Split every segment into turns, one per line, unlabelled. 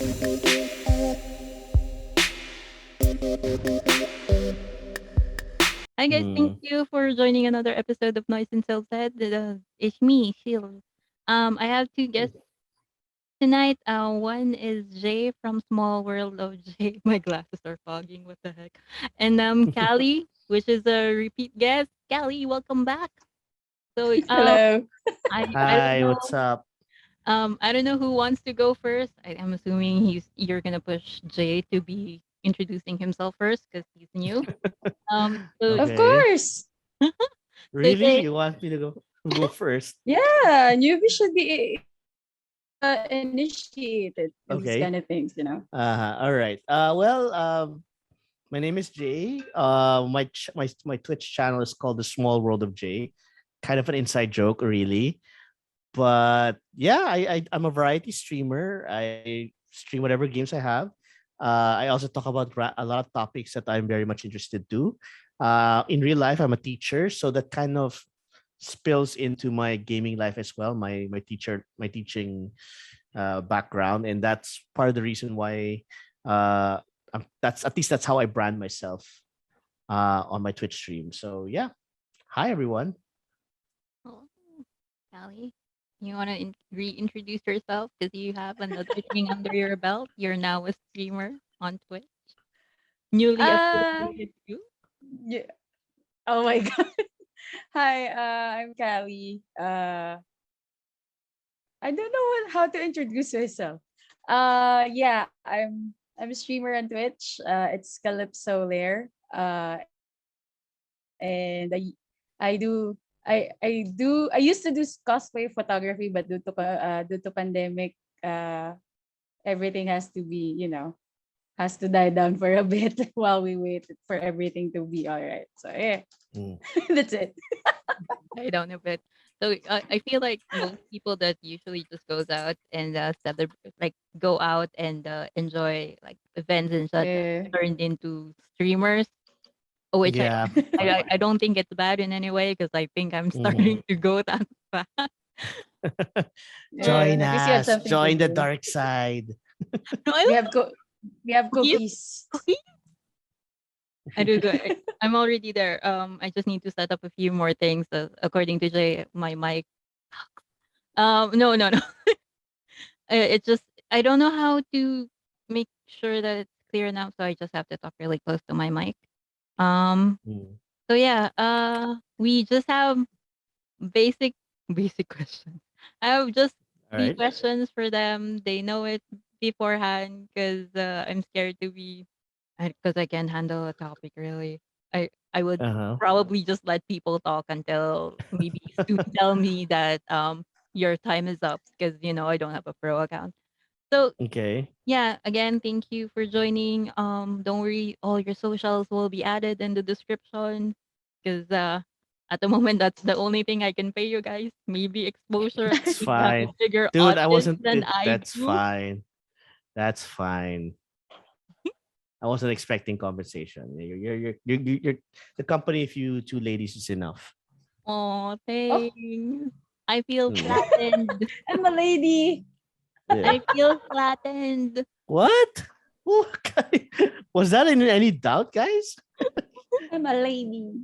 Hi guys, thank
Hmm.
you for joining another episode of Noise and Silve. It's me, Shield. I have two guests tonight. One is Jay from Small World of Jay. My glasses are fogging. What the heck? And Callie, which is a repeat guest. Callie, welcome back. So
Hello.
I don't
Hi, what's
know.
up?
I don't know who wants to go first. I'm assuming you're gonna push Jay to be introducing himself first because he's new. Um, so
Of
Okay.
course.
so
Really?
Jay,
You want me to go first?
Yeah, newbie should be initiated in these kind of
Okay.
things,
All right. My name is Jay. My Twitch channel is called The Small World of Jay. Kind of an inside joke, really. But yeah, I'm a variety streamer. I stream whatever games I have. I also talk about a lot of topics that I'm very much interested to. In real life, I'm a teacher, so that kind of spills into my gaming life as well. My teaching background, and that's part of the reason why that's at least that's how I brand myself on my Twitch stream. So yeah, hi everyone.
oh, Callie, you want to reintroduce yourself because you have another thing under your belt. You're now a streamer on Twitch, newly
Uh,
affiliated too.
yeah. Oh my god. Hi, I'm Callie. I don't know how to introduce myself. Yeah, I'm a streamer on Twitch. It's Calypso Lair. And I used to do cosplay photography, but due to pandemic, everything has to be, has to die down for a bit while we wait for everything to be all right. So yeah,
Mm.
that's it.
I don't know, but so I feel like most people that usually just goes out and like go out and enjoy like events and such
Yeah.
turned into streamers. Which
Yeah.
I don't think it's bad in any way because I think I'm
Mhm.
starting to go that fast.
Join
Yeah. At least you had
us.
something to
Join the
do.
dark side.
No, I
We
don't
have we have
cookies.
cookies.
Cookies? I do good. I'm already there. I just need to set up a few more things. According to Jay, my mic. No, no, no. It's just I don't know how to make sure that it's clear enough, so I just have to talk really close to my mic. Um.
Mm.
So yeah. We just have basic basic questions. I have just
All
three
right.
questions for them. They know it beforehand because I'm scared to be because I can't handle a topic really. I would
Uh
probably just let people talk until maybe Stu tell me that your time is up because I don't have a pro account. So
Okay.
yeah, again, thank you for joining. Don't worry, all your socials will be added in the description because at the moment that's the only thing I can pay you guys. Maybe exposure.
That's
You have a
fine.
bigger
Dude, I
audience
wasn't
than
it,
I
that's
do.
fine. That's fine. I wasn't expecting compensation. You're the company of you two ladies is enough.
Oh,
Oh,
thanks. I feel
Hmm.
flattened.
I'm a lady.
Yeah.
I feel flattened.
What? Okay. Was that in any doubt, guys?
I'm a lady.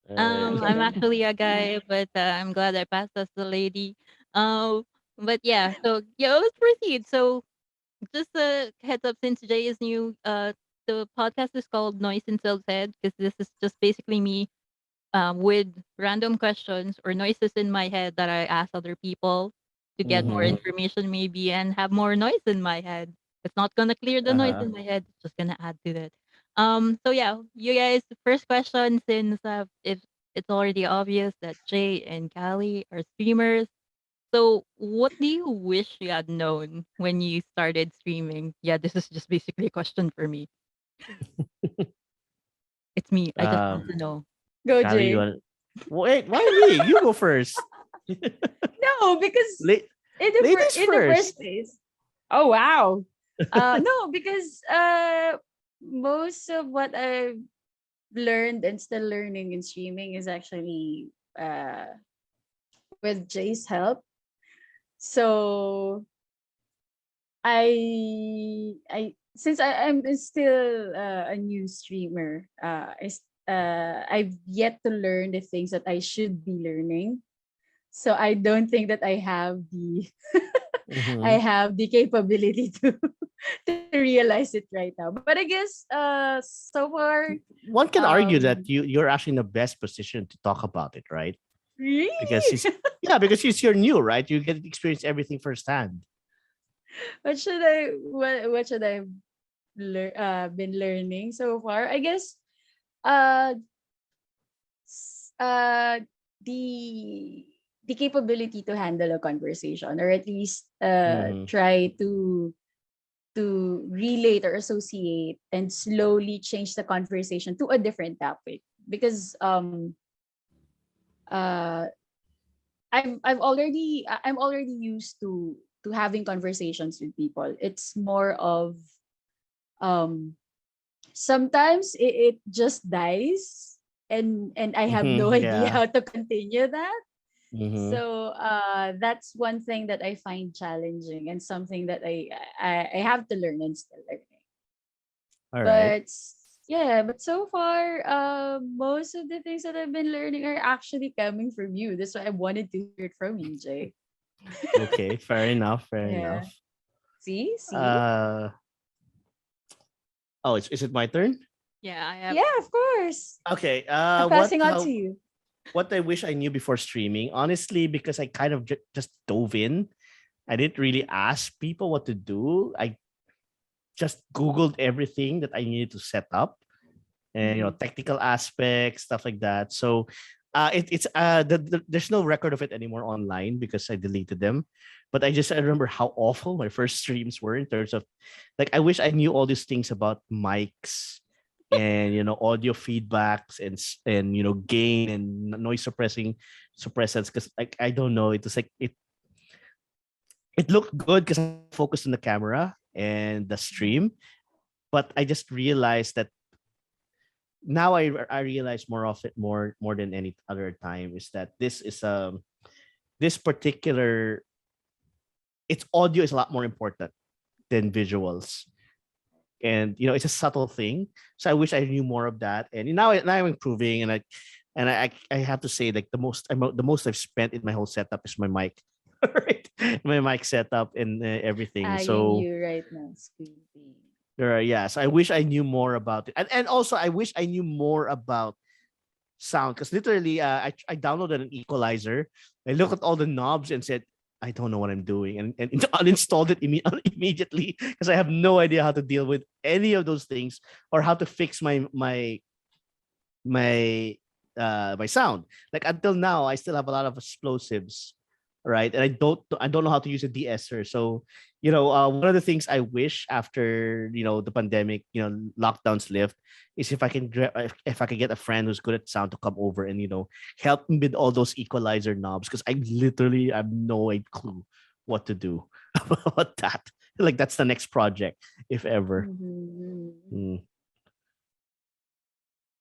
Yeah.
I'm actually a guy, but I'm glad I passed as the lady. But yeah, so yeah, let's proceed. So just a heads up, since Jay is new, the podcast is called Noise and Silk Head because this is just basically me, with random questions or noises in my head that I ask other people to get more
Mm-hmm.
information, maybe, and have more noise in my head. It's not gonna clear the noise
Uh-huh.
in my head; it's just gonna add to it. So yeah, you guys, first question, since if it's already obvious that Jay and Callie are streamers. So, what do you wish you had known when you started streaming? Yeah, this is just basically a question for me. It's me. I just want
Um,
to know.
Go,
Callie, you
Jay.
want wait, why me? You go first.
No, because
La- ladies
in the
first.
first place. Oh wow. No, because most of what I've learned and still learning in streaming is actually with Jay's help. So I since I'm still a new streamer, I've yet to learn the things that I should be learning. So I don't think that I have the
Mm-hmm.
I have the capability to to realize it right now. But I guess so far
One can argue that
um
you're actually in the best position to talk about it, right? Because
really
it's yeah, because you're new, right? You get to experience everything firsthand.
what should I been learning so far? I guess uh s- uh the the capability to handle a conversation, or at least
Mm-hmm.
try to relate or associate and slowly change the conversation to a different topic, because uh I'm already used to having conversations with people. It's more of um sometimes it just dies, and I have no
Mm-hmm.
idea
Yeah.
how to continue that.
Mm-hmm.
So that's one thing that I find challenging, and something that I have to learn and still learning.
All right.
But yeah, but so far, most of the things that I've been learning are actually coming from you. That's why I wanted to hear it from you, Jay.
Okay. Fair enough. Fair
Yeah.
enough.
See?
Uh oh, is it my turn?
Yeah, I have.
Yeah, of course.
Okay.
I'm passing on to you.
What I wish I knew before streaming, honestly, because I kind of just dove in. I didn't really ask people what to do. I just Googled everything that I needed to set up, and
Mm-hmm.
technical aspects, stuff like that. So it's there's no record of it anymore online because I deleted them. But I remember how awful my first streams were in terms of, like, I wish I knew all these things about mics and audio feedbacks and gain and noise suppressants, because like I don't know, it was like it looked good because I focused on the camera and the stream, but I just realized that now I realize more of it, more than any other time, is that this particular, its audio is a lot more important than visuals, and it's a subtle thing. So I wish I knew more of that, and now I'm improving, and I have to say, like, the most I've spent in my whole setup is my mic. Right, my mic setup and everything.
Eyeing
So
you right now, Squeaky.
there are, yes, I wish I knew more about it, and also I wish I knew more about sound, because literally I downloaded an equalizer. I looked at all the knobs and said, I don't know what I'm doing, and uninstalled it immediately, because I have no idea how to deal with any of those things, or how to fix my my sound. Like, until now I still have a lot of explosives, right? And I don't know how to use a de-esser. So one of the things I wish after the pandemic, lockdowns lift, is if I can get a friend who's good at sound to come over and help me with all those equalizer knobs, because I literally have no clue what to do about that. Like, that's the next project, if ever.
Mm-hmm.
Mm.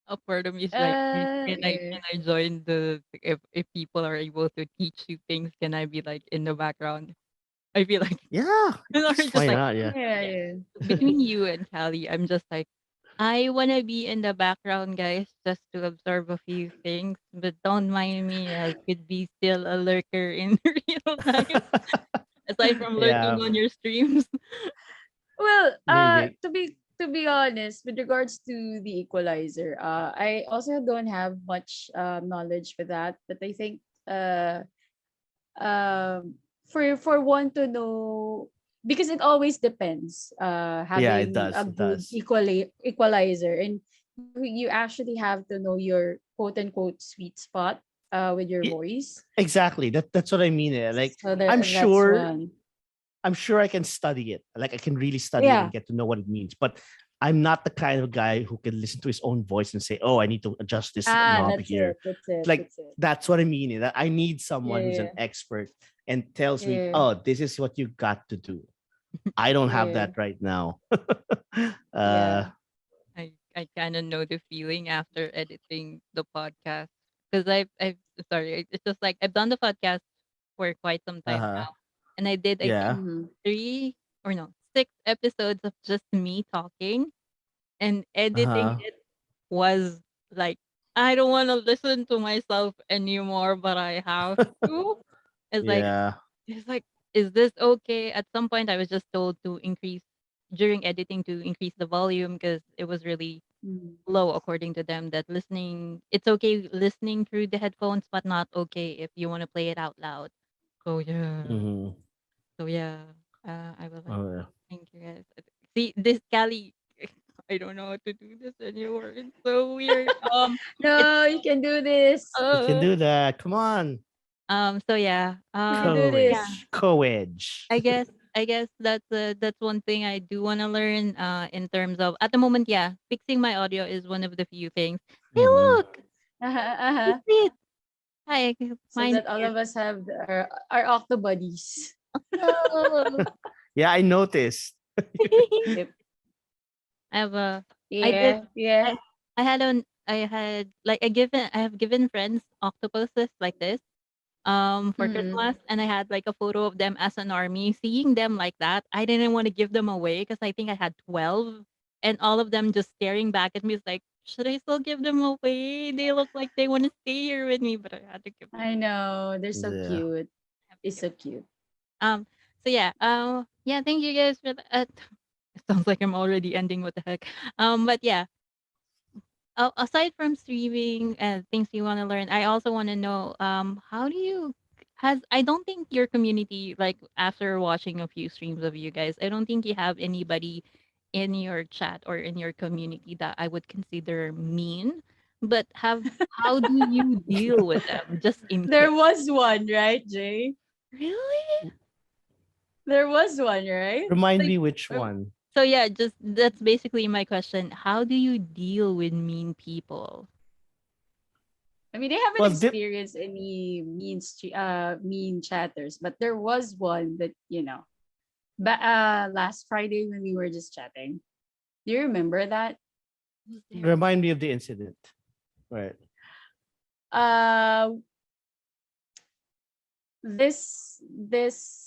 A part of me is like, can I
Yeah.
can I join the if people are able to teach you things, can I be like in the background? I feel like
Yeah,
or
just
just
why
like
not? Yeah.
Yeah,
yeah.
yeah.
Between you and Callie, I'm just like I wanna be in the background, guys, just to observe a few things, but don't mind me. I could be still a lurker in real life, aside from lurking
Yeah,
on your streams.
Well,
maybe.
to be honest, with regards to the equalizer, I also don't have much knowledge with that, but I think for one to know, because it always depends,
Yeah, it
having a
does. It
good
does.
equalizer, and you actually have to know your quote unquote sweet spot with your
Y-
voice.
exactly. That's what I mean. Like,
So
I'm
that's
sure
one.
I'm sure I can study it. Like, I can really study it and
Yeah.
get to know what it means. But I'm not the kind of guy who can listen to his own voice and say, "Oh, I need to adjust this
Ah,
knob
that's
here."
it. That's it.
Like,
That's it.
that's what I mean. That I need someone who's an
Yeah.
expert and tells me,
Yeah.
"Oh, this is what you got to do." I don't have
Yeah.
that right now.
Yeah.
I kind of know the feeling after editing the podcast because I've sorry, it's just like I've done the podcast for quite some time
uh-huh.
now, and I did, I think,
Yeah.
Mm-hmm.
3 or no 6 episodes of just me talking, and editing
Uh-huh.
it was like, I don't want to listen to myself anymore, but I have to. It's like,
Yeah.
it's like, is this okay? At some point, I was just told to increase during editing to increase the volume because it was really
Mm.
low according to them. That listening, it's okay listening through the headphones, but not okay if you want to play it out loud. So yeah,
Mm-hmm.
so yeah, I was like,
Oh, yeah.
thank you guys. See this Cali. I don't know how to do this anymore. It's so weird. It's
No, you can do this.
You can do that. Come on.
so yeah.
You can do
Yeah.
this.
Courage. Courage.
I guess that's one thing I do want to learn in terms of at the moment, yeah, fixing my audio is one of the few things. Hey,
Mm-hmm.
look,
Uh-huh,
you
uh-huh.
see it. Hi,
So
mine
that all
here.
of us have our octobodies.
Oh.
Yeah, I noticed.
Yep.
I have a I did
Yeah, yeah.
I have given friends octopuses like this for
Mm-mm.
Christmas, and I had like a photo of them as an army. Seeing them like that, I didn't want to give them away because I think I had 12, and all of them just staring back at me. It's like, should I still give them away? They look like they want to stay here with me, but I had to give them
I
away.
know. They're so
Yeah.
cute.
I have to
It's
give
so
them.
cute.
So yeah, yeah, thank you guys for that. It sounds like I'm already ending. What the heck? But yeah, aside from streaming and things you want to learn, I also want to know, how do you has I don't think your community, like after watching a few streams of you guys, I don't think you have anybody in your chat or in your community that I would consider mean. But how do you deal with them just in
There
case?
was one, right, Jay?
Really?
There was one, right?
Remind
Like,
me which
Um,
one.
so yeah, just that's basically my question. How do you deal with mean people?
I mean, they haven't
Well, dip.
experienced any mean chatters, but there was one that, last Friday when we were just chatting. Do you remember that?
Who's there?
Remind me of the incident. Right.
Uh, this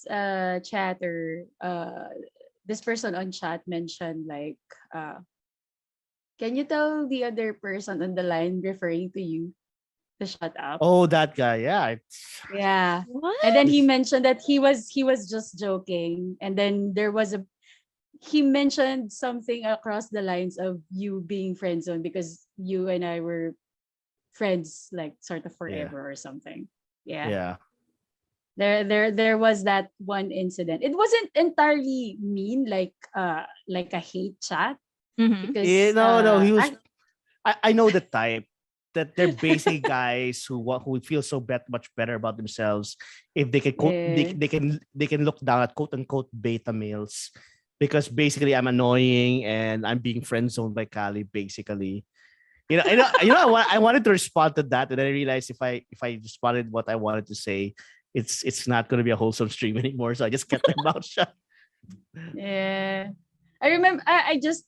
chatter, this person on chat mentioned like, uh, can you tell the other person on the line referring to you to shut up?
Oh, that guy. Yeah.
Yeah. And
What?
then he
It's,
mentioned that he was just joking. And then he mentioned something across the lines of you being friend zone because you and I were friends like sort of
yeah.
forever or something. Yeah.
Yeah.
There was that one incident. It wasn't entirely mean like a hate chat
Mhm.
Eh,
because
no, no. He was. I know the type that they're basically guys who feel so much better about themselves if they can quote
eh,
they can look down at quote unquote beta males because basically I'm annoying and I'm being friend zoned by Kali basically. I wanted to respond to that, and then I realized if I responded what I wanted to say, it's not going to be a wholesome stream anymore. So I just kept my mouth shut.
yeah. I remember I just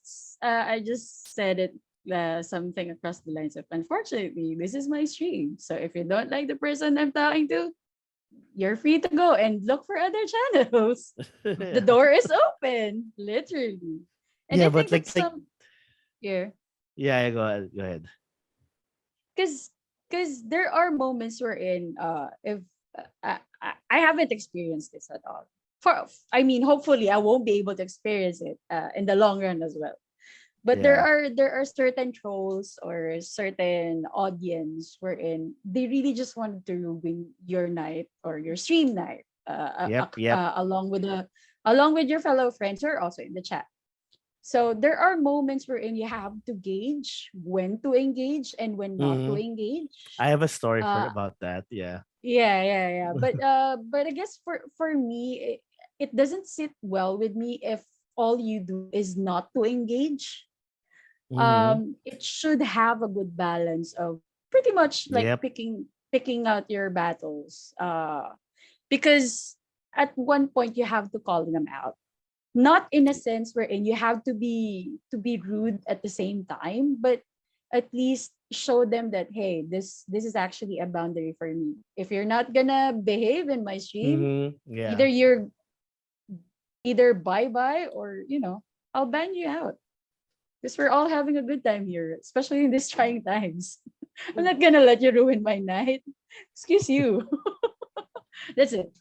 said it, something across the lines of, unfortunately, this is my stream. So if you don't like the person I'm talking to, you're free to go and look for other channels. The
Yeah,
door is open, literally. And I
yeah,
think
but
that's
like
some yeah,
yeah, go ahead, go ahead.
because there are moments wherein if I haven't experienced this at all. I mean, hopefully I won't be able to experience it in the long run as well. But there
Yeah.
are there are certain trolls or certain audience wherein they really just wanted to ruin your night or your stream night,
Yep. Yep.
along with your fellow friends who are also in the chat. So there are moments wherein you have to gauge when to engage and when not to
Hmm.
engage.
I have a story for
Uh,
about that. Yeah.
yeah. But I guess for me, it doesn't sit well with me if all you do is not to engage.
Hmm.
It should have a good balance of pretty much like
Yep.
picking out your battles. Because at one point you have to call them out, not in a sense wherein you have to be rude at the same time, but at least show them that, hey, this is actually a boundary for me. If you're not gonna behave in my stream,
Hmm.
either
Yeah.
either bye bye or I'll ban you out because we're all having a good time here, especially in these trying times. I'm not gonna let you ruin my night. Excuse you. That's it.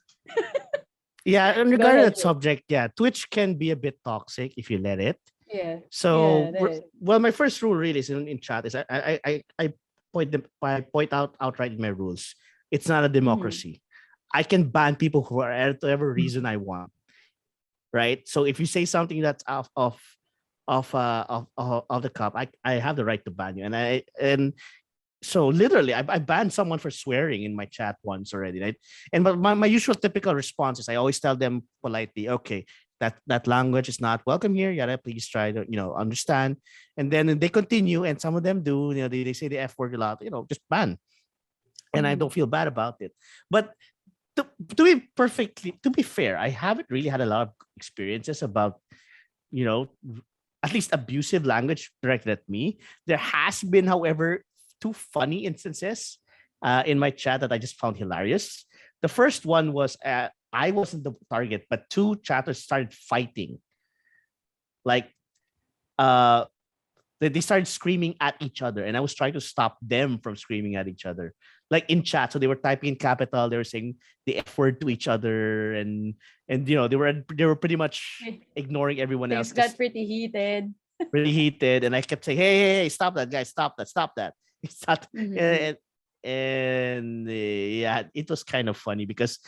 Yeah, and
Go
regarding
ahead,
that
Jay.
subject, yeah, Twitch can be a bit toxic if you let it.
Yeah, yeah,
So,
that is.
well, my first rule really is in chat is I point out outright in my rules. It's not a
Mm-hmm.
democracy. I can ban people for whatever reason I want, right? So if you say something that's off of the cup, I have the right to ban you, and so literally I banned someone for swearing in my chat once already, right? And but my usual typical response is I always tell them politely, okay, that language is not welcome here, yada, please try to understand. And then they continue, and some of them do, they say the F word a lot, just ban. And I
Mm-hmm.
don't feel bad about it. But to be fair, I haven't really had a lot of experiences about, you know, at least abusive language directed at me. There has been, however, two funny instances in my chat that I just found hilarious. The first one was I wasn't the target, but two chatters started fighting. Like uh, they started screaming at each other, and I was trying to stop them from screaming at each other, like in chat. So they were typing in capital, they were saying the F word to each other, and they were pretty much ignoring everyone else
Things
because
got pretty heated.
really heated, and I kept saying, "Hey, stop that, guys! Stop that!" It's not,
Mm-hmm.
and yeah, it was kind of funny because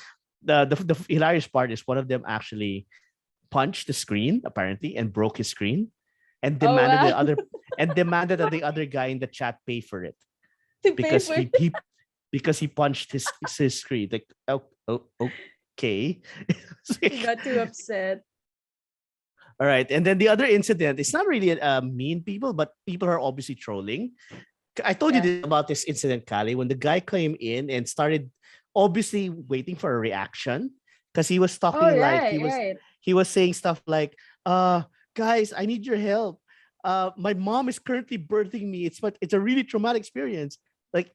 the hilarious part is one of them actually punched the screen apparently and broke his screen, and
Oh
demanded
wow.
the other and demanded that the other guy in the chat pay for it
To pay
because
for
he punched his screen. Like, oh, okay. It's
he
like,
got too upset.
all right. And then the other incident, it's not really mean people, but people are obviously trolling. I told you
Yeah.
about this incident, Kali, when the guy came in and started obviously waiting for a reaction because he was
Oh
talking like
right, right.
he was saying stuff like, guys, I need your help. My mom is currently birthing me. It's a really traumatic experience. Like,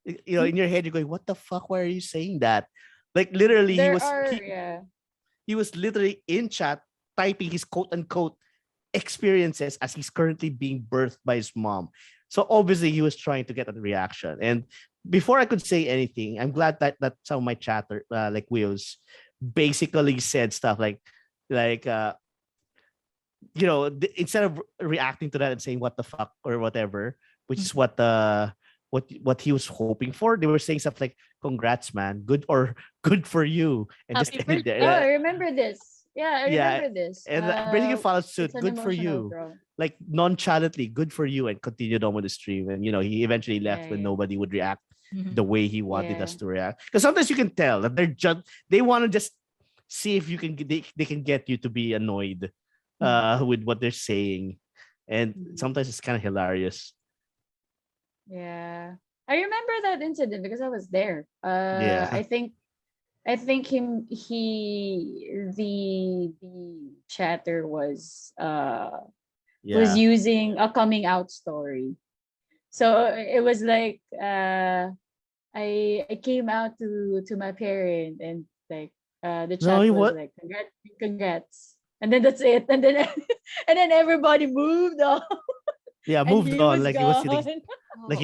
in your head, you're going, what the fuck? Why are you saying that? Like literally, he
There
was
are,
he
yeah.
he was literally in chat typing his quote unquote experiences as he's currently being birthed by his mom. So obviously he was trying to get a reaction. And before I could say anything, I'm glad that some of my chatter like Wheels basically said stuff like instead of reacting to that and saying what the fuck or whatever, which is what he was hoping for, they were saying stuff like congrats man, good or good for you, and just
Happy
ended
Oh, I
birthday.
there.
remember this. Yeah, I
Yeah,
remember this.
and basically followed
It's
suit.
an
Good for
emotional
you,
draw.
like nonchalantly, good for you, and continued on with the stream. And he eventually
Yeah,
left when
yeah,
nobody would react
Mhm.
the way he wanted
yeah.
us to react. Because sometimes you can tell that they want to just see if they can get you to be annoyed with what they're saying, and
Mhm.
sometimes it's kind of hilarious.
Yeah. I remember that incident because I was there.
Yeah,
I think the chatter was
yeah.
using a coming out story. So it was like I came out to my parent and like the
No,
chat was like congrats, and then that's it, and then and then everybody moved on
yeah,
and
moved
he
on
was
like it was
gone.
Oh.
like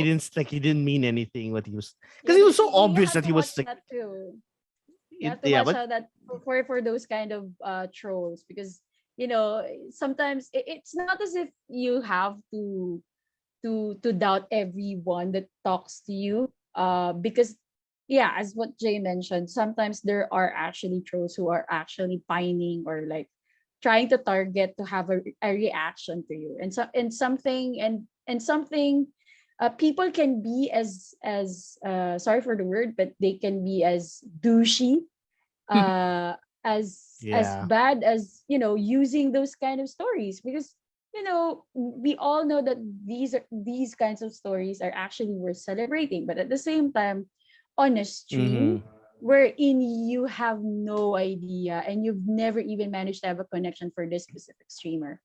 he didn't mean anything what he was, because
Yeah,
it was
because
so
you
obvious
have
that
to
he
watch
was like
that too. You
it,
have to
yeah,
watch
but
how that for those kind of trolls because sometimes it's not as if you have to doubt everyone that talks to you because yeah, as what Jay mentioned, sometimes there are actually trolls who are actually pining or like trying to target to have a reaction to you and something people can be as sorry for the word, but they can be as douchey uh as
yeah,
bad as using those kind of stories because we all know that these kinds of stories are actually worth celebrating, but at the same time on a stream
mm-hmm.
wherein you have no idea and you've never even managed to have a connection for this specific streamer,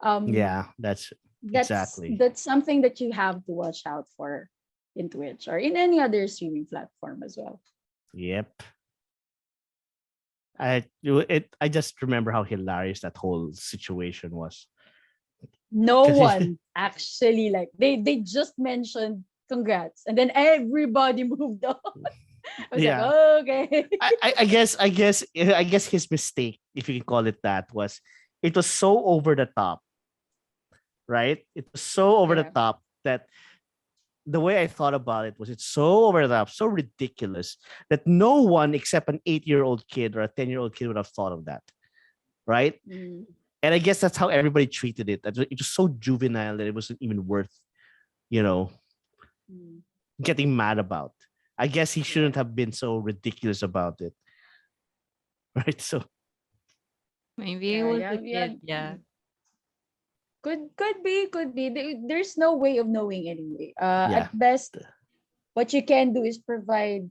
um
Yeah, that's
that's
exactly.
that's something that you have to watch out for in Twitch or in any other streaming platform as well.
Yep. I just remember how hilarious that whole situation was.
No
Because
one actually like they just mentioned congrats and then everybody moved on. I was like,
yeah,
oh, okay.
I guess his mistake, if you can call it that, was it was so over the top, right? It was so over the
Yeah.
top that the way I thought about it was it's so over the top, so ridiculous that no one except an 8-year-old kid or a 10-year-old kid would have thought of that, right?
Mm,
And I guess that's how everybody treated it. It was so juvenile that it wasn't even worth, you know,
mm,
getting mad about. I guess he
yeah.
shouldn't have been so ridiculous about it, right? So
Maybe he
Yeah,
was
yeah,
a
yeah.
kid. Yeah.
Could be. There's no way of knowing anyway. At
yeah,
best, what you can do is provide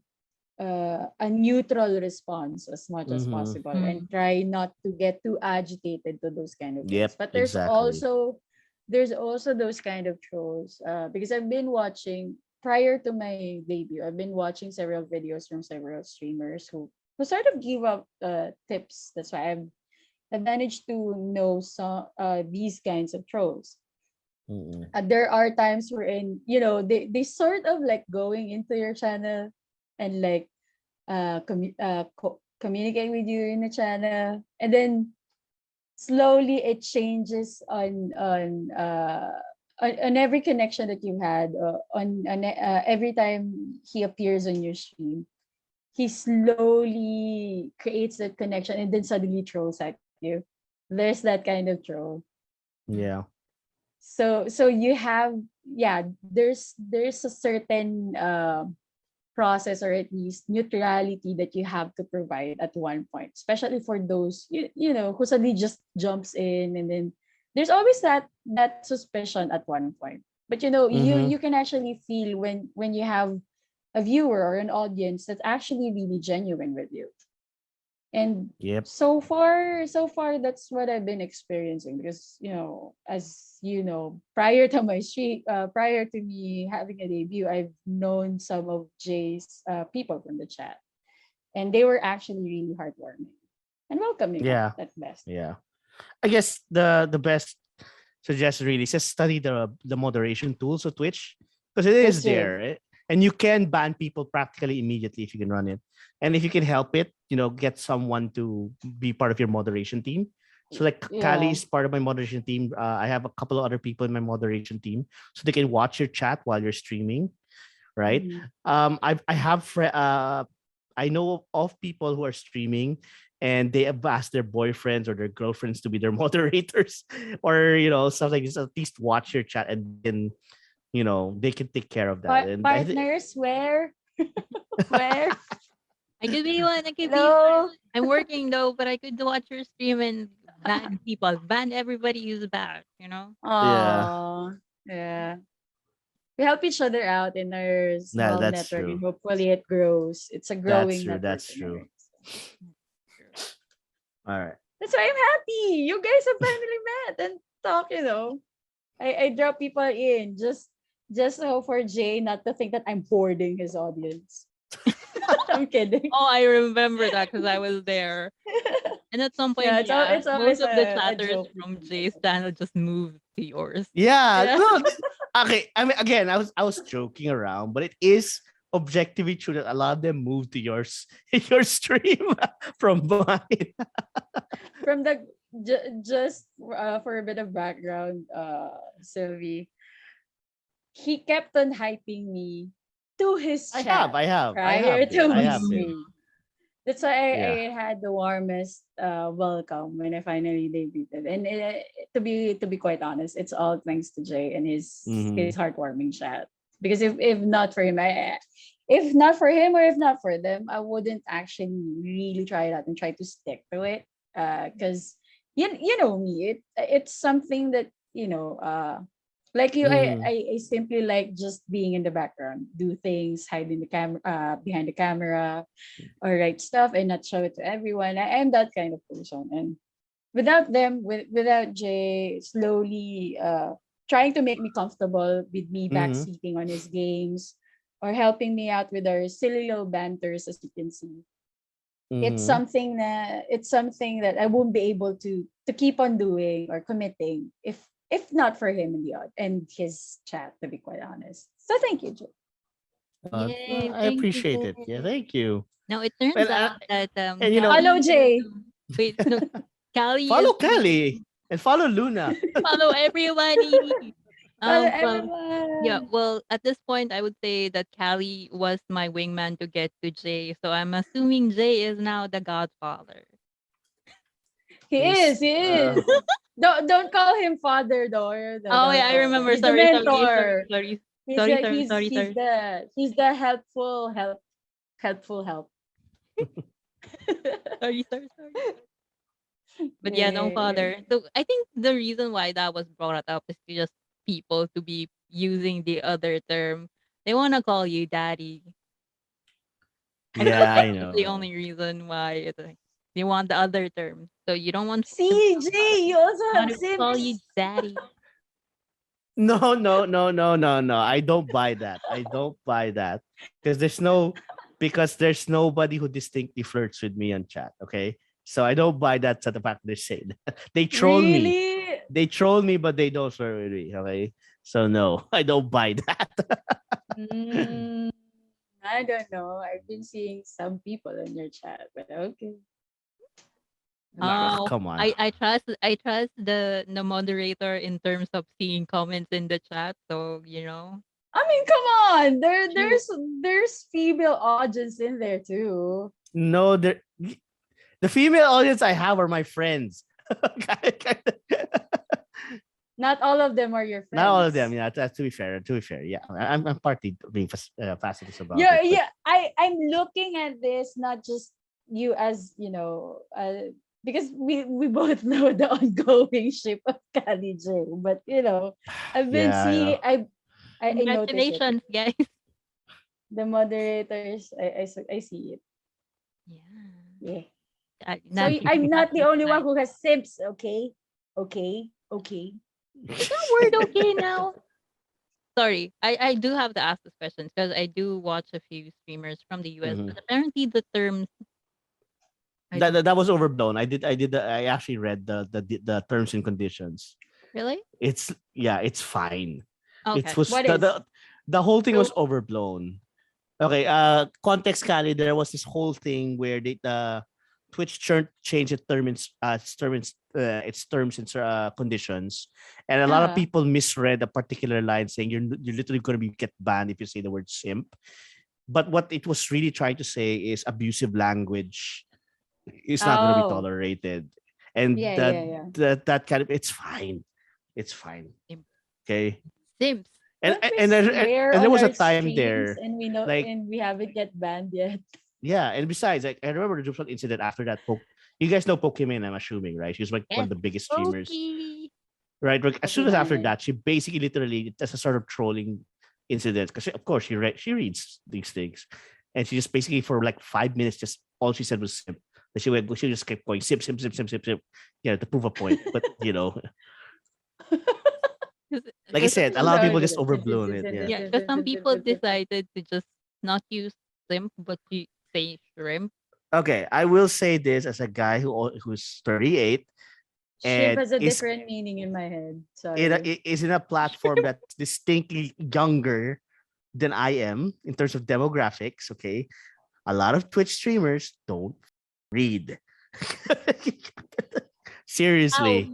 a neutral response as much as
mm-hmm.
possible and
Mm.
try not to get too agitated to those kind of things.
Yep,
But
exactly.
there's also those kind of trolls because I've been watching prior to my debut. I've been watching several videos from several streamers who sort of give up tips. That's why I've managed to know some these kinds of trolls.
Mm-mm.
There are times wherein they sort of like going into your channel and like communicate with you in the channel, and then slowly it changes on every connection that you had every time he appears on your stream. He slowly creates that connection and then suddenly trolls at you. There's that kind of troll.
Yeah,
So you have, yeah, there's a certain process or at least neutrality that you have to provide at one point, especially for those who suddenly just jumps in, and then there's always that suspicion at one point. But
mm-hmm.
you can actually feel when you have a viewer or an audience that's actually really genuine with you. And
Yep,
so far that's what I've been experiencing, because as prior to prior to me having a debut, I've known some of Jay's people from the chat, and they were actually really heartwarming and welcoming
yeah,
at best.
yeah. I guess the best suggestion really is just study the moderation tools of Twitch, because it is
That's true.
there, eh? And you can ban people practically immediately if you can run it, and if you can help it, get someone to be part of your moderation team. So like Kali
Yeah.
is part of my moderation team. I have a couple of other people in my moderation team, so they can watch your chat while you're streaming, right?
Mhm.
I have I know of people who are streaming and they have asked their boyfriends or their girlfriends to be their moderators, or stuff like this. At least watch your chat and they can take care of that. And I think
Partners, where
I could be one. I could be one.
hello.
I'm working though, but I could watch your stream and ban people, ban everybody who's bad.
yeah,
Oh, yeah. We help each other out in our small
that's
network, and
true.
hopefully it grows. It's a
That's
growing
true.
network
That's true.
anyway. So
All right.
that's why I'm happy. You guys have finally met and talk. I drop people in just so for Jay not to think that I'm hoarding his audience. I'm kidding.
Oh, I remember that because I was there. And at some
Yeah,
point, yeah,
it's
most
always
of the
a
chatters
joke.
from Jay's channel just moved to yours.
Yeah,
Yeah.
no. Okay, I mean, again, I was joking around, but it is objectively true that a lot of them moved to yours your stream from mine.
From the just for a bit of background, Sylvie, he kept on hyping me to his chat
I
prior
have
to
been, I
my
have
Mm.
been.
stream. That's why
Yeah.
I had the warmest welcome when I finally debuted. And to be quite honest, it's all thanks to Jay and his
Hmm.
heartwarming chat. Because if not for him, if not for him or if not for them, I wouldn't actually really try it out and try to stick to it. Because you know me, it's something that like you,
Hmm.
I simply like just being in the background, do things, hide in the camera, behind the camera, or write stuff and not show it to everyone. I am that kind of person. And without them, without Jay slowly trying to make me comfortable with me
Hmm.
backseating on his games or helping me out with our silly little banters, as you can see.
Mm-hmm.
it's something that I won't be able to keep on doing or committing if not for him and the odd and his chat, to be quite honest. So thank you, Joe.
Yay!
I
Thank you,
appreciate it. Yeah,
Jay.
thank you.
Now it
Well,
turns out that
and
Follow
Callie.
Jay.
Wait, no, Callie is
follow Kelly and follow Luna.
follow everybody.
Follow
Well, yeah.
everyone.
Well, at this point, I would say that Callie was my wingman to get to Jay. So I'm assuming Jay is now the Godfather.
He's
He is. Don't call him father though, or the
Oh yeah, I
godfather.
remember.
He's the
Sorry, sorry, sorry,
mentor.
sorry,
He's
sorry,
the
sorry, sorry, sorry.
he's the helpful help.
Sorry, sorry, sorry. But yeah, no
Yeah.
father. So I think the reason why that was brought up is to just people to be using the other term. They want to call you daddy. I think
yeah,
that's
I
the
know.
only reason why it's like, they want the other term. So you don't want to be
See, Jay, you also
want
have
to call you
Simps.
daddy.
No, no, no, no, no, no. I don't buy that. I don't buy that because there's nobody who distinctly flirts with me on chat. Okay, so I don't buy that to the fact they say that. They troll me.
Really?
They troll me, but they don't flirt with me. Okay, so no, I don't buy that.
Mm, I don't know. I've been seeing some people in your chat, but okay.
Nah,
Oh,
come on.
I trust the moderator in terms of seeing comments in the chat. So
I mean, come on.
you
There's female audience in there too.
No, the female audience I have are my friends.
Not all of them are your
Not all of them.
friends.
Yeah, that's to be fair. To be fair, yeah, I'm partly being facetious about
Yeah,
it, but
yeah. I'm looking at this not just you as because we both know the ongoing ship of Kali J, but I've been
yeah, I
seeing
know.
I notice it.
congratulations, guys.
The moderators, I see it.
Yeah.
Yeah. So
Not
I'm
not
not the
this
only one
time.
who has Simps, okay? Okay. Okay.
Is that word okay now? Sorry, I do have to ask this question because I do watch a few streamers from the US,
Mhm.
but apparently the terms I
That,
don't
that that was overblown. I actually read the terms and conditions.
really.
It's fine. It
Okay.
was
What is?
the whole thing was
So
overblown. Okay, context Cali, there was this whole thing where the Twitch changed its terms and conditions, and a lot of
Uh-huh.
people misread a particular line saying you're literally going to be get banned if you say the word simp. But what it was really trying to say is abusive language is not going to be
Oh.
tolerated, and
Yeah, yeah, yeah.
that kind of it's fine,
Sim-
okay.
Sims.
And
Don't we
and there,
swear
and there
on
was a
our
time
streams
there,
and we know
like
and we haven't get banned yet?
yeah, and besides, like I remember the Jupiter incident after that. You guys know Pokemon, I'm assuming, right? She was like one
Yes.
of the biggest streamers,
Okay.
right? Like, as soon as after
Pokemon.
that, she basically literally that's a sort of trolling incident because of course she reads these things, and she just basically for like 5 minutes just all she said was simp. Then she just kept going simp simp simp simp simp simp, to prove a point. But
'Cause
like I said, a lot of people just overblown it. Yeah.
yeah, because some people decided to just not use simp, but you say shrimp.
Okay, I will say this as a guy who's 38
Shrimp
and
has a different meaning in my head. Sorry.
is in a platform that's distinctly younger than I am in terms of demographics. Okay, a lot of Twitch streamers don't read.
Ow.
Seriously,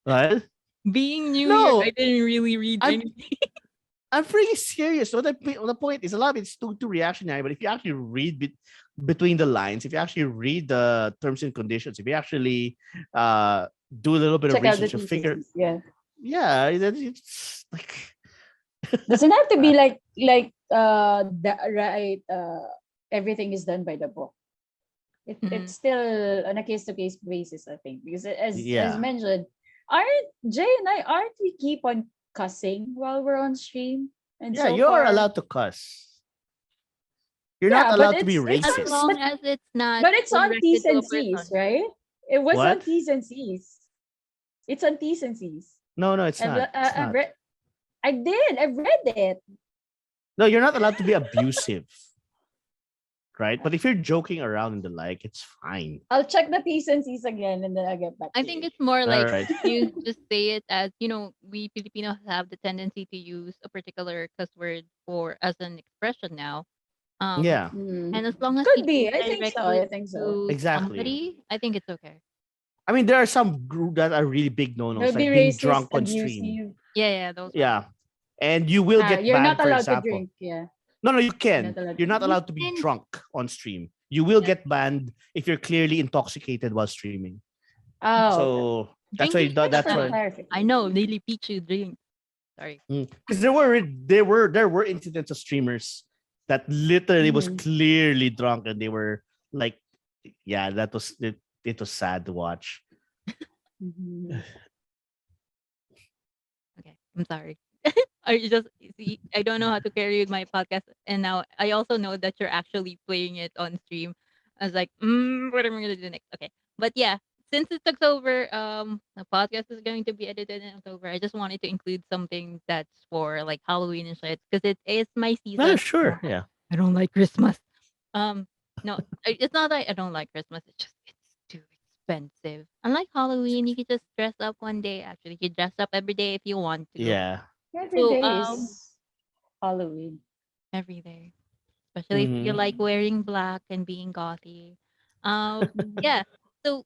what?
Being new here, I
No,
didn't really read
I'm
anything.
I'm pretty serious. So the point is a lot of it's too reactionary. But if you actually read between the lines, if you actually read the terms and conditions, if you actually do a little bit of
Check out the
research to
T's and
figure,
C's. Yeah.
yeah, it's like
Doesn't have to be
uh,
like the right everything is done by the book. It's
Mhm.
still on a case to case basis, I think, because as
yeah,
mentioned, aren't Jay and I aren't we keep on cussing while we're on stream? And
yeah.
so
You are
far,
allowed to cuss. You're not
yeah, but
allowed to be
As
racist.
long as it's not
but it's on T's
directed to a
and C's,
person.
right? It was on
What?
T's and C's. It's on T's and C's.
No, no, it's
I've
not. It's
I've
not.
read. I did. I've read it.
No, you're not allowed to be abusive, right? But if you're joking around and the like, it's fine.
I'll check the T's and C's again and then I'll get back
I
to
think
you.
it's more
All
like
right.
you just say it as, we Filipinos have the tendency to use a particular cuss word for as an expression now. Um,
Yeah,
Mm.
and as long as you
Could
don't
be. I think so.
direct
I
it
think so.
to
exactly.
somebody, I think it's okay.
I mean, there are some group that are really big no-nos,
Maybe
like being
racist,
drunk on stream.
abusive.
Yeah, yeah, those ones.
Yeah, and you will get
You're not
banned, for
allowed to
example.
drink. Yeah.
No, you
You're
can.
not allowed
You're
to
not
drink.
You
allowed to be
can,
drunk on stream. You will
yeah,
get banned if you're clearly intoxicated while streaming.
Oh, okay.
So that's
drink
why.
is
Thanks
That's
for the
why.
fine. I know,
clarification.
Lily Pichu drink. Sorry.
Because there were incidents of streamers that literally was
Mm-hmm.
clearly drunk and they were like, yeah, that was it. It was sad to watch.
Mm-hmm.
Okay, I'm sorry. I just see, I don't know how to carry with my podcast, and now I also know that you're actually playing it on stream. I was like, what am I gonna do next? Okay, but yeah, since it's October, the podcast is going to be edited in October. I just wanted to include something that's for like Halloween and shit because it is my
Oh,
season.
sure, yeah.
I don't like Christmas. Um, no, it's not that I don't like Christmas. It's just it's too expensive. Unlike Halloween, you can just dress up one day. Actually, you can dress up every day if you want to.
Yeah.
Every
So
day is Halloween.
every day, especially if you
Mm-hmm.
like wearing black and being gothy.
Mhm.
Yeah. So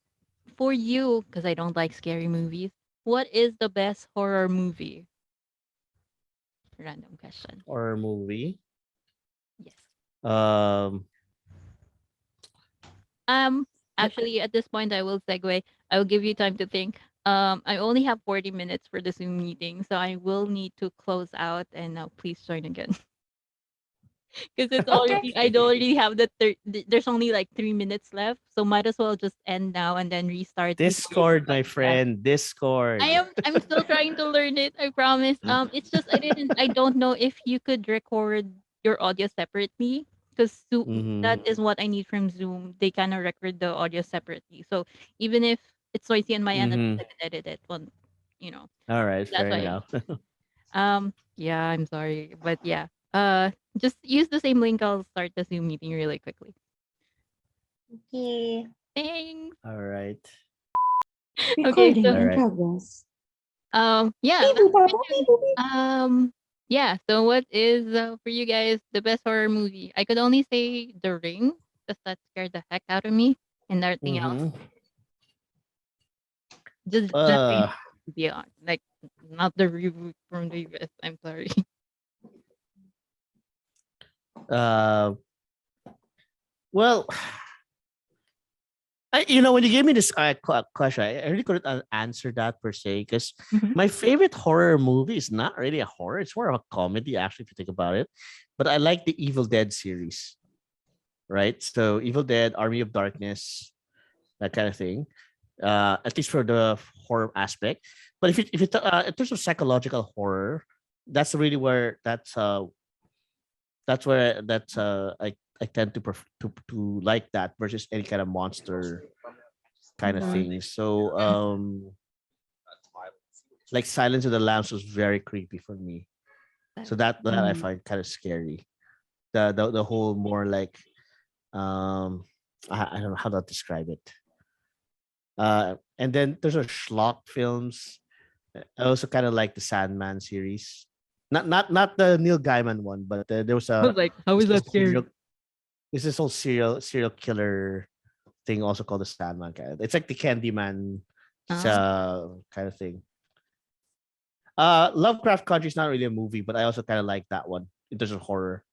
for you, because I don't like scary movies, what is the best horror movie? Random question.
Or movie.
Yes.
Um.
Um,
I-
Actually, at this point, I will segue. I will give you time to think. I only have 40 minutes for the Zoom meeting, so I will need to close out and please join again. Because it's
Okay.
already, I don't already have there's only like 3 minutes left, so might as well just end now and then restart before you
Discord,
forget.
my
Yeah.
friend. Discord.
I'm still trying to learn it, I promise. It's just I don't know if you could record your audio separately because that
Mm-hmm.
is what I need from Zoom. They kind of record the audio separately. So even if it's noisy on my end, at least
Mm-hmm.
I can edit it. Well, you know,
All right,
that's
fair
why.
enough.
Yeah, I'm sorry, but yeah. Just use the same link. I'll start the Zoom meeting really quickly.
Okay.
Thanks.
All right.
Okay,
Recording
so
All
in
right.
progress.
yeah,
Beep,
last
boop, boop, boop, beep,
question.
boop, beep.
Yeah. So, what is for you guys the best horror movie? I could only say The Ring because that scared the heck out of me, and nothing else.
Mm-hmm.
Just The Ring,
Uh.
beyond like not the reboot from the US. I'm sorry.
Uh. Well, when you gave me this question, I really couldn't answer that per se because
Mhm.
my favorite horror movie is not really a horror; it's more of a comedy, actually, if you think about it. But I like the Evil Dead series, right? So Evil Dead, Army of Darkness, that kind of thing. At least for the horror aspect. But in terms of psychological horror, that's really where I tend to like that versus any kind of monster kind of
Mhm.
thing. So like Silence of the Lambs was very creepy for me. So that I
Mhm.
find kind of scary. The whole more like um I don't know how to describe it. And then there's a schlock films. I also kind of like the Sandman series. Not the Neil Gaiman one, but there was
I was like, how is
this
that
whole
scary?
whole serial killer thing also called the Sandman kind of. It's like the Candyman
Uh,
kind of thing. Lovecraft Country is not really a movie, but I also kind of like that one in terms of horror.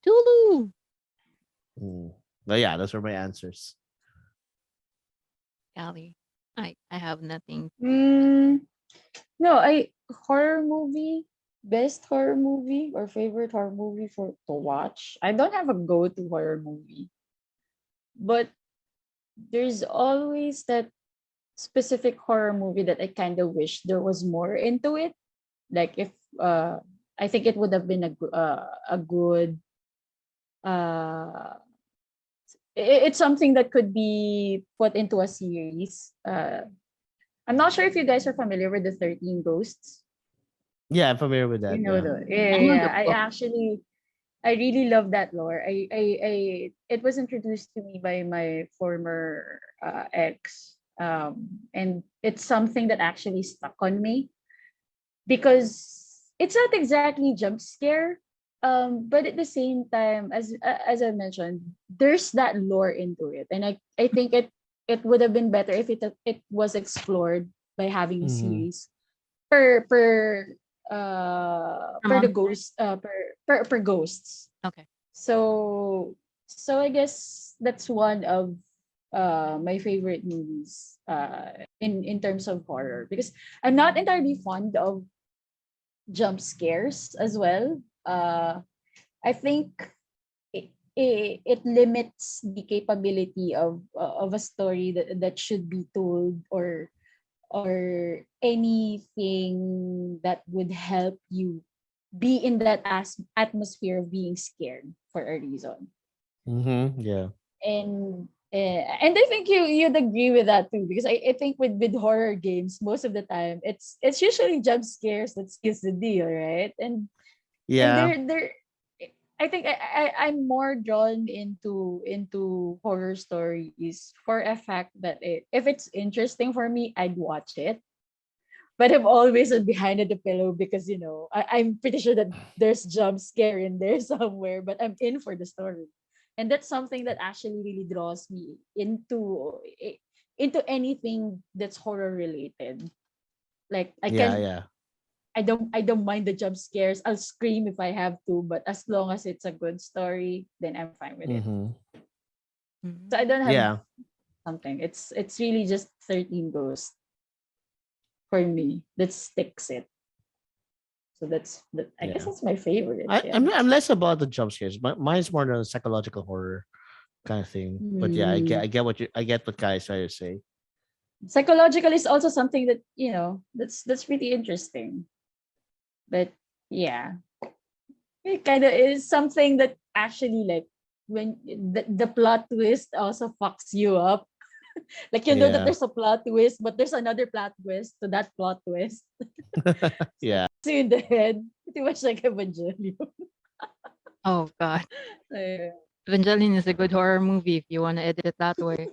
Tulu.
Mm. But yeah, those are my answers.
Golly, I have nothing.
Mm, no, I horror movie, best horror movie or favorite horror movie for to watch. I don't have a go-to horror movie, but there's always that specific horror movie that I kind of wish there was more into it. Like if I think it would have been a good uh it's something that could be put into a series. I'm not sure if you guys are familiar with the 13 Ghosts.
Yeah, I'm familiar with
You
that.
know
Yeah.
the yeah,
I
yeah,
know
yeah.
the book.
I I really love that lore. It was introduced to me by my former ex, and it's something that actually stuck on me because it's not exactly jump scare, but at the same time, as I mentioned, there's that lore into it, and I think it would have been better if it was explored by having a
Mm-hmm.
series per
Per
per the
monster.
ghost per ghosts.
Okay.
So I guess that's one of my favorite movies in terms of horror, because I'm not entirely fond of jump scares as well. I think it limits the capability of a story that should be told, or anything that would help you be in that atmosphere of being scared for a reason.
Mm-hmm. Yeah.
And I think you'd agree with that too, because I think with horror games, most of the time it's usually jump scares that seals the deal, right? And
Yeah.
they're I think I'm more drawn into horror stories for a fact that if it's interesting for me, I'd watch it. But I'm always on behind of the pillow because I'm pretty sure that there's jump scare in there somewhere, but I'm in for the story. And that's something that actually really draws me into anything that's horror related. Like
Yeah. Yeah.
I don't mind the jump scares. I'll scream if I have to, but as long as it's a good story, then I'm fine with it.
Mm-hmm.
So I don't
Mm.
have
Yeah.
something. It's really just 13 Ghosts for me that sticks it. So I guess
Yeah.
that's my favorite.
I,
Yeah.
I'm less about the jump scares. Mine's more than a psychological horror kind of thing. But yeah,
Mm.
I get what guys try to say.
Psychological is also something that that's pretty interesting. But yeah, it kind of is something that actually, like, when the plot twist also fucks you up. Like, that
Yeah.
there's a plot twist, but there's another plot twist to that plot twist. So
Yeah.
it's you in the head, pretty much like Evangelion.
Oh god.
Yeah.
Evangelion is a good horror movie if you want to edit it that way.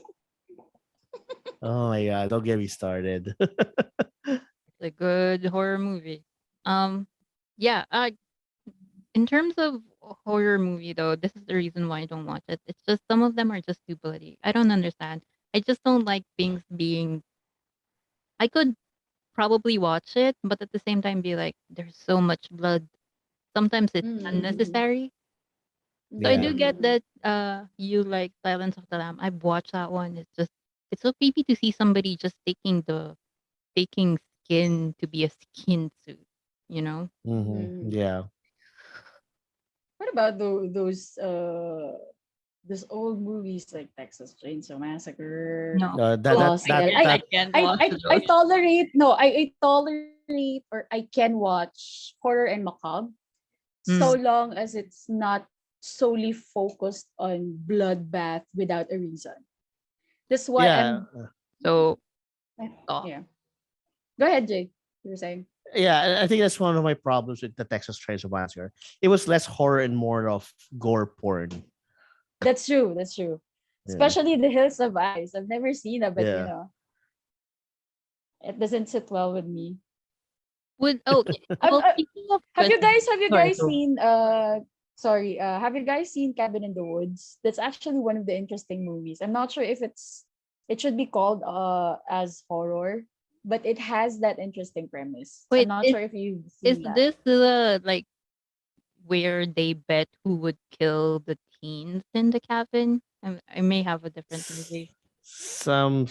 Oh my god, don't get me started.
It's a good horror movie. Um, yeah. In terms of horror movie though, this is the reason why I don't watch it. It's just some of them are just too bloody. I don't understand. I just don't like things being. I could probably watch it, but at the same time be like, there's so much blood. Sometimes it's
Mm-hmm.
unnecessary. So I
Yeah.
do get
Mm-hmm.
that you like Silence of the Lamb. I've watched that one. It's so creepy to see somebody just taking skin to be a skin suit, you know?
Mm-hmm.
Mm-hmm.
Yeah.
What about those old movies like Texas Chainsaw Massacre,
No.
That
Oh,
that that
Hostel?
I
that
can't watch
I
those.
tolerate no, I tolerate, or I can watch horror and macabre so
Mm.
long as it's not solely focused on bloodbath without a reason. That's why
yeah.
I'm
So soft.
yeah. Go ahead, Jake. You were saying.
Yeah, I think that's one of my problems with the Texas Chainsaw Massacre. It was less horror and more of gore porn.
That's true. That's true.
Yeah.
Especially the Hills of Ice. I've never seen that, but
Yeah.
it doesn't sit well with me.
Well,
I,
speaking of Christmas,
have you
sorry,
guys
go.
seen have you guys seen Cabin in the Woods? That's actually one of the interesting movies. I'm not sure if it should be called as horror, but it has that interesting premise. I'm
Wait,
not sure if you've
is
seen that.
this like where they bet who would kill the teens in the cabin? I may have a different movie.
Some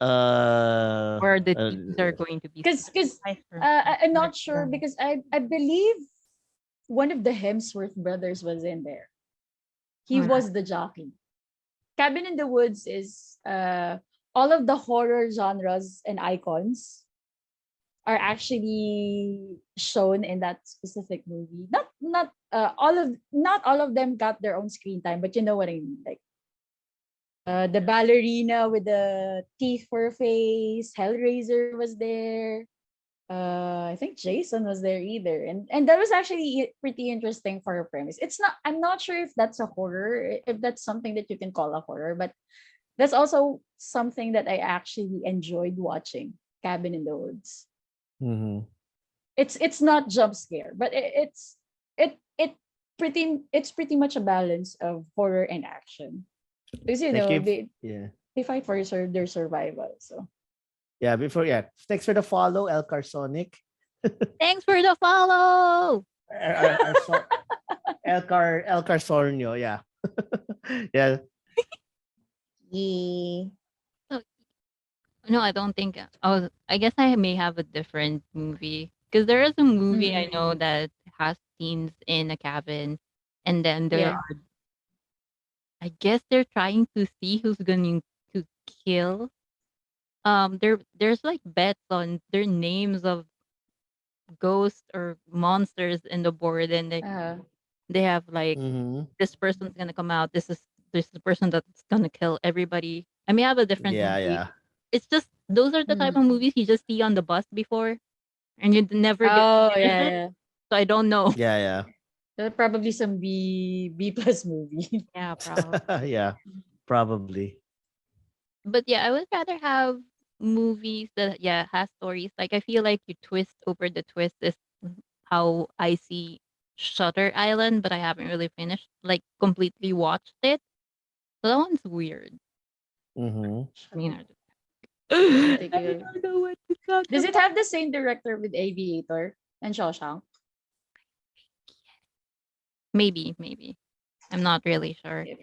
uh,
Where the
uh
teens are going to be
Because
sacrificed for
I'm
for
not sure,
the
because I believe one of the Hemsworth brothers was in there. He
oh, no.
was the jockey. Cabin in the Woods is all of the horror genres and icons are actually shown in that specific movie. Not all of them got their own screen time, but you know what I mean. Like the ballerina with the teeth for a face, Hellraiser was there. I think Jason was there either, and that was actually pretty interesting for a premise. It's not. I'm not sure if that's a horror, if that's something that you can call a horror, but that's also something that I actually enjoyed watching. Cabin in the Woods.
Mm-hmm.
It's not jump scare, but it's pretty much a balance of horror and action because
Thank you. Yeah.
they fight for their survival. So
Yeah, before yeah. Thanks for the follow, El Carsonic.
Thanks for the follow.
El Carsornio, yeah. Yeah.
yeah.
So, no, I don't think. I guess I may have a different movie because there is a movie I
Mm,
know that has scenes in a cabin, and then there
yeah.
are. I guess they're trying to see who's going to kill. There's like bets on their names of ghosts or monsters in the board, and
Uh,
they have like
Mm-hmm.
this person's gonna come out. This is the person that's gonna kill everybody. I may have a different
Yeah,
movie.
yeah.
It's just those are the type of
mm.
movies you just see on the bus before, and you never get to
Oh
finish
yeah,
it.
yeah.
So I don't know.
Yeah, yeah.
Probably some B plus movie.
Yeah, probably.
Yeah, probably.
But yeah, I would rather have movies that has stories. Like I feel like you twist over the twist is how I see Shutter Island, but I haven't really finished like completely watched it. So that one's weird.
Mm-hmm.
You know,
Should
I
take a.
don't know what to talk
Does it
about.
have the same director with Aviator and Shawshank?
Maybe. I'm not really sure.
Yep.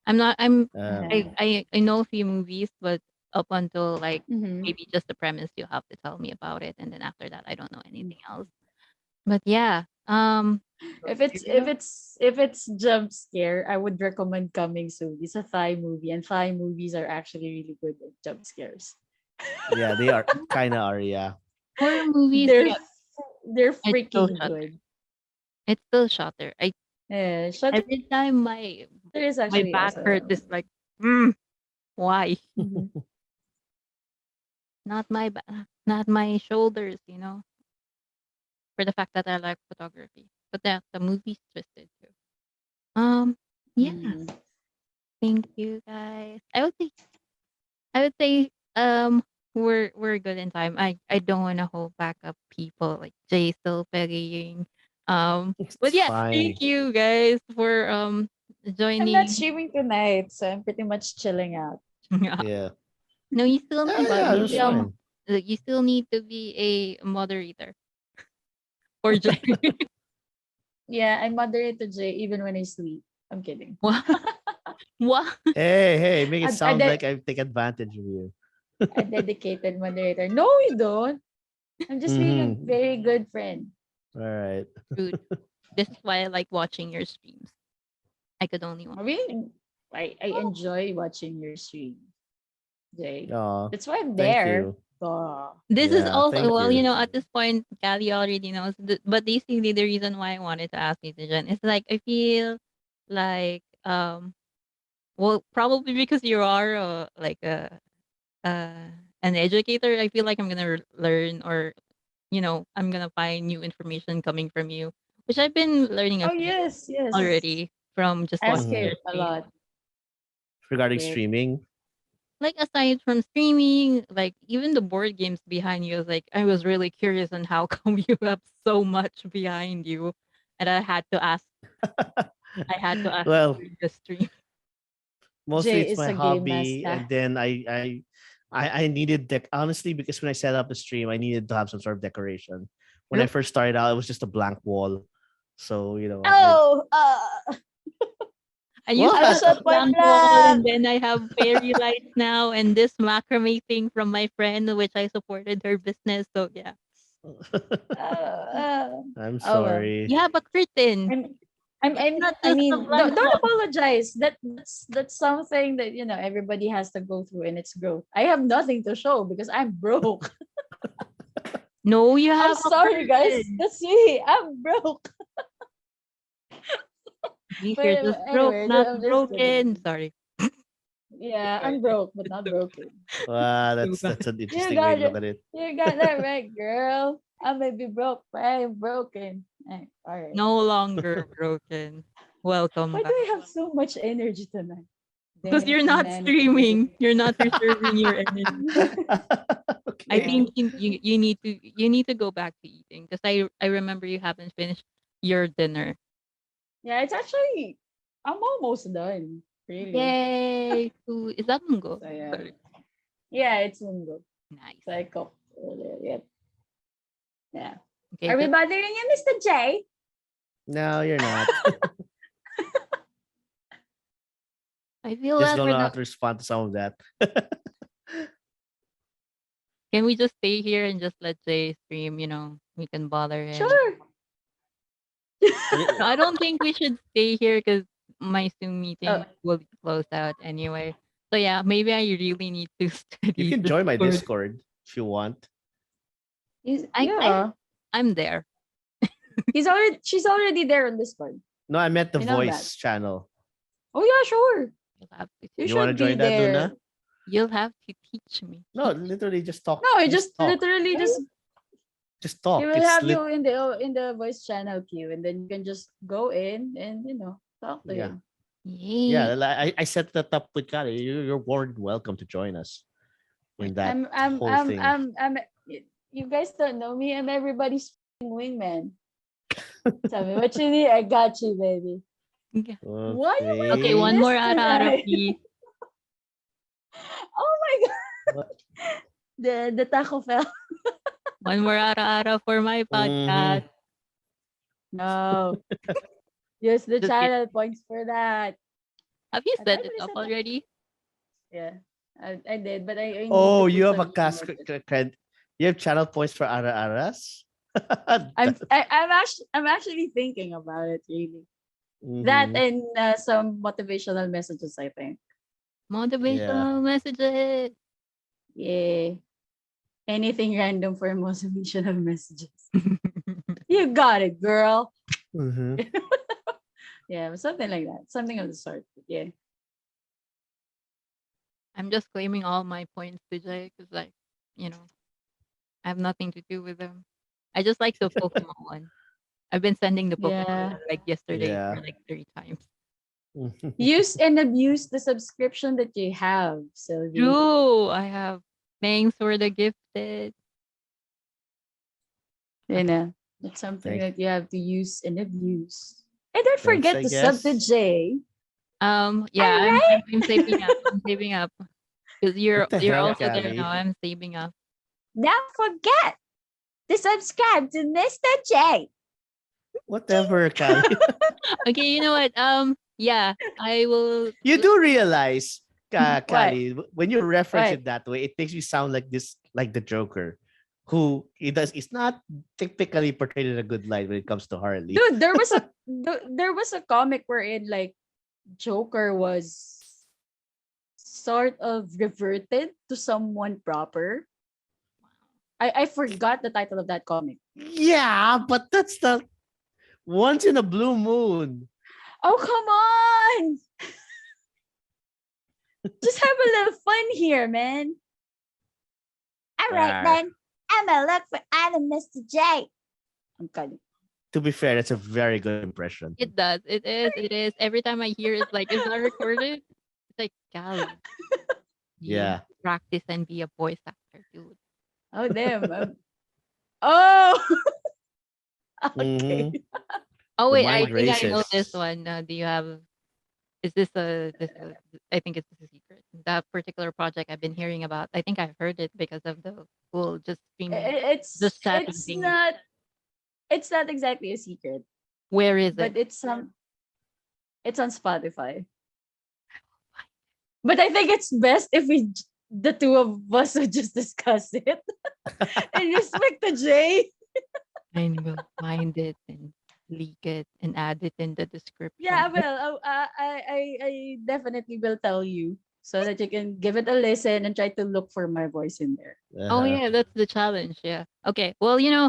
I'm not. I'm.
Um,
I know a few movies, but up until like
Mm-hmm.
maybe just the premise, you have to tell me about it, and then after that, I don't know anything else. But yeah,
If it's jump scare, I would recommend Coming Soon. It's a Thai movie, and Thai movies are actually really good at jump scares.
yeah, they are kind of are, yeah.
horror movies.
They're
Yeah,
they're
it's still
freaking
Shutter.
good.
It's still Shutter. I
Yeah, Shutter
every time
is
my
actually
back hurts,
also.
it's like, why?
Mhm.
Not my not my shoulders. For the fact that I like photography, but the movie's twisted too. Um, yeah.
Mm.
Thank you guys. I would say we're good in time. I don't want to hold back up people like Jay still pegging. But
It's
yeah,
fine.
thank you guys for
I'm not
joining.
streaming tonight, so I'm pretty much chilling out.
Yeah.
No, you still
Yeah,
need to
yeah,
But
that's
be
yeah,
fine.
you still need to be a moderator or Jay.
yeah, I moderate to Jay even when I sleep. I'm kidding.
What? What?
Hey, hey, make it
I, I,
sound
de-
like I take advantage of you.
a dedicated moderator. No, you don't. I'm just being a
Mm-hmm.
very good friend.
All right.
Dude, this is why I like watching your streams. I could only watch.
I mean, I enjoy watching your stream, Jay.
Oh,
That's why I'm
thank
there.
you.
Oh.
This is
Yeah,
also
thank
well,
you.
at this point, Callie already knows. But basically, the reason why I wanted to ask you, Jen, is like I feel like well, probably because you are like uh, an educator. I feel like I'm gonna learn, or I'm gonna find new information coming from you, which I've been learning a
Oh
few
yes, yes.
already from just
Ask
watching
Mm-hmm.
him
your
a
stream.
lot.
Regarding
Yep.
streaming.
Like aside from streaming, like even the board games behind you, I was really curious on how come you have so much behind you, and I had to ask
Well,
during the stream.
mostly
Jay
it's
is
my
a game
hobby,
master.
and then I needed honestly, because when I set up the stream, I needed to have some sort of decoration. When I
Yep.
first started out, it was just a blank wall. So I
Oh,
I used
I
to have a
shot
what?
my
blank wall,
block.
and then I have fairy lights now, and this macrame thing from my friend, which I supported her business. So yeah,
I'm
Oh well.
sorry.
you have a curtain.
I'm I'm
It's
I'm
not
I
just a
mean
blank
don't
wall.
apologize. That's something that everybody has to go through in its growth. I have nothing to show because I'm broke.
No, you
I'm
have a
sorry guys.
curtain.
That's me. I'm broke.
These
But
are just broke,
anyway,
not
I'm just
broken.
kidding.
Sorry.
Yeah,
Sorry.
I'm broke but
It's
not
okay.
broken.
Wow,
You
that's
got
an
You
interesting way
got
to look
it.
at it.
You got that right, girl. I may be broke, but I am broken. All right.
No longer broken. Welcome
Why do
back.
I have so much energy tonight?
Because
Damn
you're not
humanity.
streaming. You're not reserving your energy. I
Okay.
think you need to go back to eating because I remember you haven't finished your dinner.
Yeah, it's actually I'm almost done. Really.
Yay! Food. Is that Mungo?
So yeah.
Sorry.
Yeah, it's Mungo.
Nice.
So I cooked earlier. Yeah. Yeah.
Okay,
Are we
just
bothering you, Mr. J?
No, you're not.
I feel
Just
bad
don't
for
know how
the.
to respond to some of that.
Can we just stay here and just let Jay stream? We can bother him.
Sure.
No, I don't think we should stay here because my Zoom
Oh,
meeting will be closed out anyway. So yeah, maybe I really need to
You
study
can join my
Discord.
Discord if you want.
I
yeah.
I'm there.
She's already there on Discord.
No, I meant the
I know that.
voice channel.
Oh yeah, sure.
You'll have to
You
You want to
should be
join that,
there.
Luna?
you'll have to teach me.
No, literally just talk.
No, I
Just
just
talk.
literally just
Just
she
talk.
will
It's
have
lit.
you in the voice channel queue, and then you can just go in and talk to
Yeah.
him.
Yay.
Yeah. I set that up with Kali. You're more than welcome to join us in that
I'm I'm
whole
I'm
thing.
I'm I'm you guys don't know me. I'm everybody's wingman. Tell me what you need. I got you, baby.
Okay,
Why you
Okay,
wearing
Okay.
one
this
more ara
tonight?
please.
Oh my god.
What?
The taco fell.
One more ara for my podcast.
Mm-hmm.
No. Use the
Just kidding.
channel points for that.
Have you
I've
set it
already
up
said that.
already?
Yeah. I did, but I need to
Oh, you
put
have a
some
cast.
emojis.
You have channel points for Ara Aras.
I'm actually thinking about it really. That
Mm-hmm.
and some motivational messages, I think.
Yeah.
Motivational messages.
Yeah. Anything random for motivational messages. You got it, girl.
Mm-hmm.
Yeah, something like that. Something of the sort. Yeah.
I'm just claiming all my points today because, I have nothing to do with them. I just like the Pokemon one. I've been sending the Pokemon
Yeah.
one like yesterday for
Yeah.
like 3 times.
Use and abuse the subscription that you have, Sylvie.
True. I have thanks for the gifted.
You know, it's something
Thanks.
that you have to use and abuse. And don't
Thanks,
forget
I
to sub to
guess.
J.
Yeah,
All
I'm
right.
I'm, I'm saving up. I'm saving up because you're
What the
you're
hell,
also there now.
Callie?
I'm saving up.
Don't forget to subscribe to Mr. J.
Whatever, Callie.
Okay, you know what? Yeah, I will.
You do realize,
What?
Callie, when you reference
What?
it that way, it makes you sound like this, like the Joker, who he does. It's not typically portrayed in a good light when it comes to Harley.
Dude, there was a comic wherein like Joker was sort of reverted to someone proper. I forgot the title of that comic.
Yeah, but that's the once in a blue moon.
Oh, come on. Just have a little fun here, man. All right,
Arr.
then. I'm gonna look for Adam, Mr. J. I'm kidding.
To be fair, that's a very good impression.
It does. It is. It is. Every time I hear it's like it's not recorded. It's like, golly, you need
Yeah.
to practice and be a voice actor, dude.
Oh, damn. Oh, okay.
Mhm.
Oh
The
wait, I
mind
think I know this
races.
one. Do you have? Is this a this? I think it's a secret. That particular project I've been hearing about. I think I've heard it because of the whole just streaming, just chatting
It's
thingy.
not exactly a secret,
Where is it?
but it's on Spotify. But I think it's best if the two of us would just discuss it and respect the J.
I will find it and leak it and add it in the
Yeah,
description.
well, I definitely will tell you so that you can give it a listen and try to look for my voice in there.
Oh
Uh-huh.
yeah, that's the challenge. Yeah. Okay. Well, yeah.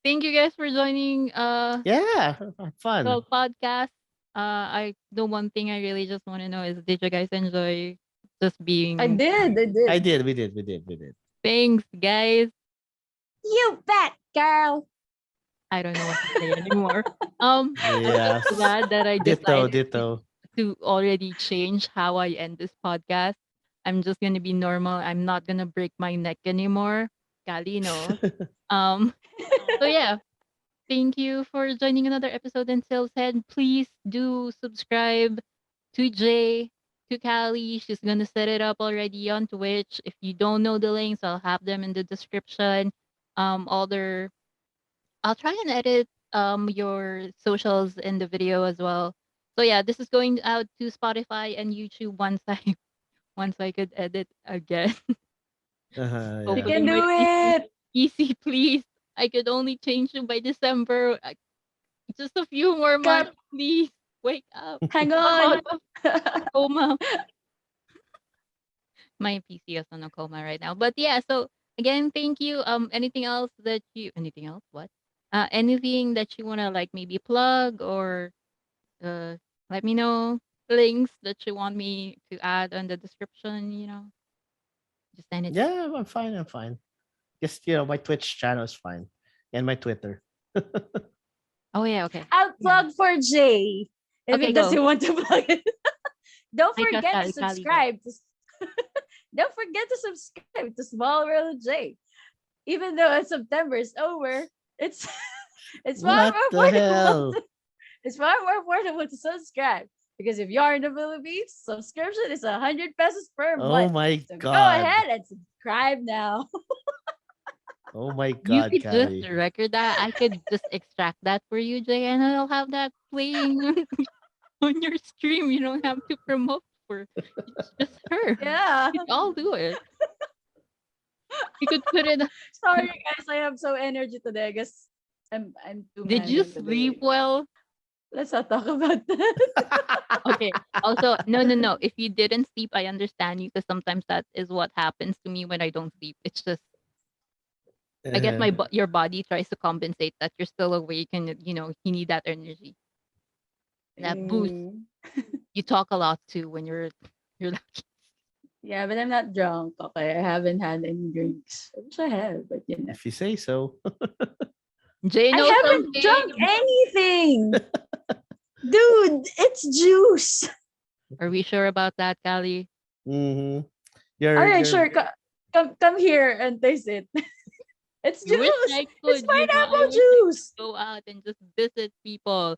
Thank you guys for joining
Yeah,
the
fun.
podcast. I the one thing I really just want to know is did you guys enjoy just
I
being
did, I
I
did.
did. We did. We did. We did.
thanks guys.
You bet, girl.
I don't know what to say anymore. I'm just
Yes.
glad that I
Ditto,
decided
ditto.
to already change how I end this podcast. I'm just gonna be normal. I'm not gonna break my neck anymore. Kali knows. Um, so yeah, thank you for joining another episode in Sales Head. Please do subscribe to Jay, to Callie. She's gonna set it up already on Twitch. If you don't know the links, I'll have them in the description. All their I'll try and edit your socials in the video as well. So yeah, this is going out to Spotify and YouTube once I once I could edit again.
You
Yeah.
Hopefully
can
my
do
PC
it.
PC please. I could only change it by December. Just a few more months,
Cap,
please. Wake up.
hang
Come out
on.
of coma. My PC is on a coma right now. But yeah, so again, thank you. Anything else? What? Anything that you wanna like maybe plug or uh let me know links that you want me to add on the description, just anything.
Yeah, I'm fine. I'm fine. Just my Twitch channel is fine, and my Twitter.
Oh yeah, okay.
I'll
Yeah.
plug for Jay if
Okay,
it
go.
doesn't want to plug it. Don't
I trust
forget to
Kali. Kali, go.
subscribe. Don't forget to subscribe to Small World of J. Even though September is over, it's it's far
What
more
the
affordable.
hell?
It's far more affordable to subscribe because if you're in the Philippines, subscription is 100 pesos per
Oh
month.
my
So go
god.
ahead and subscribe now.
Oh my
You
god,
could just
Callie.
record that. I could just extract that for you, Jay, and I'll have that playing on your stream. You don't have to promote for it's just her.
Yeah.
We could all do it. You could put it.
Sorry guys, I have so energy today. I guess I'm two
Did you
manning
sleep
today.
well?
Let's not talk about that.
Okay. Also, no, no, no. If you didn't sleep, I understand you because sometimes that is what happens to me when I don't sleep. It's just, I guess
Uh-huh.
your body tries to compensate that you're still awake and you need that energy, that boost.
Mm.
You talk a lot too when you're like,
Yeah, but I'm not drunk. Okay, I haven't had any drinks. I wish I have, but
If you say so.
Jay
I
knows
haven't drunk
something.
anything. Dude, it's juice.
Are we sure about that, Callie?
Mm-hmm.
All right,
You're
sure. Come here and taste it. It's
I wish
juice.
I
It's
could, I
pineapple
wish I could
juice.
go out and just visit people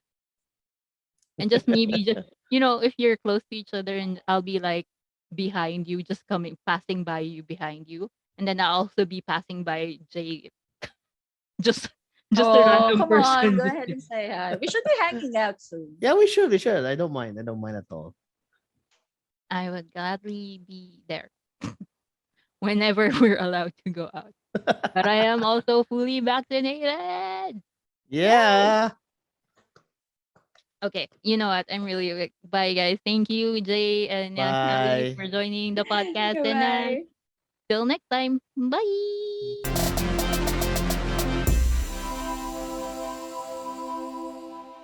and just maybe just if you're close to each other and I'll be like behind you, just coming passing by you behind you, and then I'll also be passing by Jay, just just a
Oh,
random
come on.
person.
Go ahead and say hi. We should be hanging out soon.
Yeah, we should. We should. I don't mind. I don't mind at all.
I would gladly be there whenever we're allowed to go out. But I am also fully vaccinated.
Yay.
Yeah.
Okay, you know what? I'm really like, bye guys. Thank you, Jay and Kelly,
Bye.
for joining the podcast. And
Goodbye.
till next time, bye.